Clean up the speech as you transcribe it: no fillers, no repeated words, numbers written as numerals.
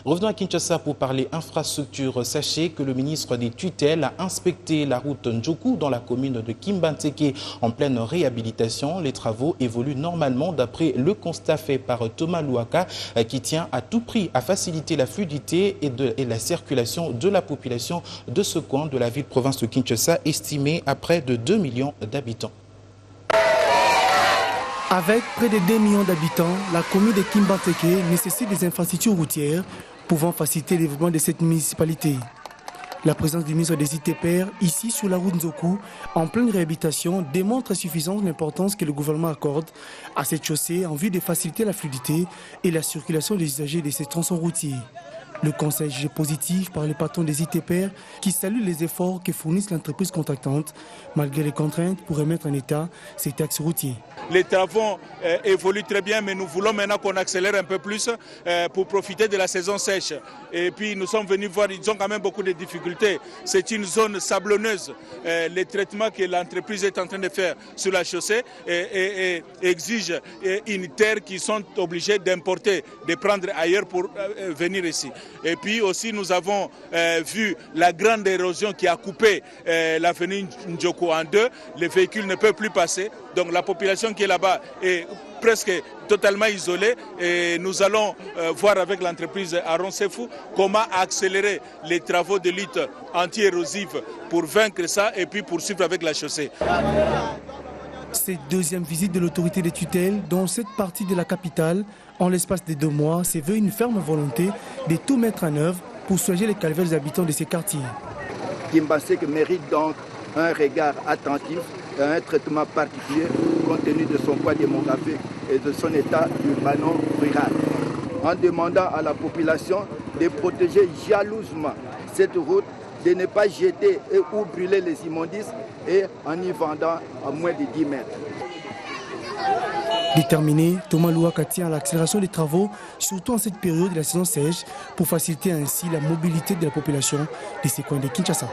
Revenons à Kinshasa pour parler infrastructure. Sachez que le ministre des tutelles a inspecté la route Ndjoku dans la commune de Kimbanteke en pleine réhabilitation. Les travaux évoluent normalement d'après le constat fait par Thomas Louaka qui tient à tout prix à faciliter la fluidité et la circulation de la population de ce coin de la ville-province de Kinshasa estimée à près de 2 millions d'habitants. Avec près de 2 millions d'habitants, la commune de Kimbanteke nécessite des infrastructures routières pouvant faciliter le développement de cette municipalité. La présence du ministre des ITPR ici sur la route Ndjoku en pleine réhabilitation démontre à suffisance l'importance que le gouvernement accorde à cette chaussée en vue de faciliter la fluidité et la circulation des usagers de ces tronçons routiers. Le conseil est jugé positif par les patrons des ITPR qui saluent les efforts que fournissent l'entreprise contractante malgré les contraintes pour remettre en état ces axes routiers. Les travaux évoluent très bien, mais nous voulons maintenant qu'on accélère un peu plus pour profiter de la saison sèche. Et puis nous sommes venus voir, ils ont quand même beaucoup de difficultés. C'est une zone sablonneuse. Les traitements que l'entreprise est en train de faire sur la chaussée exigent une terre qu'ils sont obligés d'importer, de prendre ailleurs pour venir ici. Et puis aussi nous avons vu la grande érosion qui a coupé l'avenue Ndjoku en deux. Les véhicules ne peuvent plus passer. Donc la population qui est là-bas est presque totalement isolée. Et nous allons voir avec l'entreprise Aron Sefou comment accélérer les travaux de lutte anti-érosive pour vaincre ça et puis poursuivre avec la chaussée. Cette deuxième visite de l'autorité des tutelles dans cette partie de la capitale, en l'espace de 2 mois, se veut une ferme volonté de tout mettre en œuvre pour soulager les calvaires des habitants de ces quartiers. Kimbanteke mérite donc un regard attentif et un traitement particulier compte tenu de son poids démographique et de son état urbano-rural. En demandant à la population de protéger jalousement cette route, de ne pas jeter ou brûler les immondices et en y vendant à moins de 10 mètres. Déterminé, Thomas Louaka tient à l'accélération des travaux, surtout en cette période de la saison sèche, pour faciliter ainsi la mobilité de la population de ces coins de Kinshasa.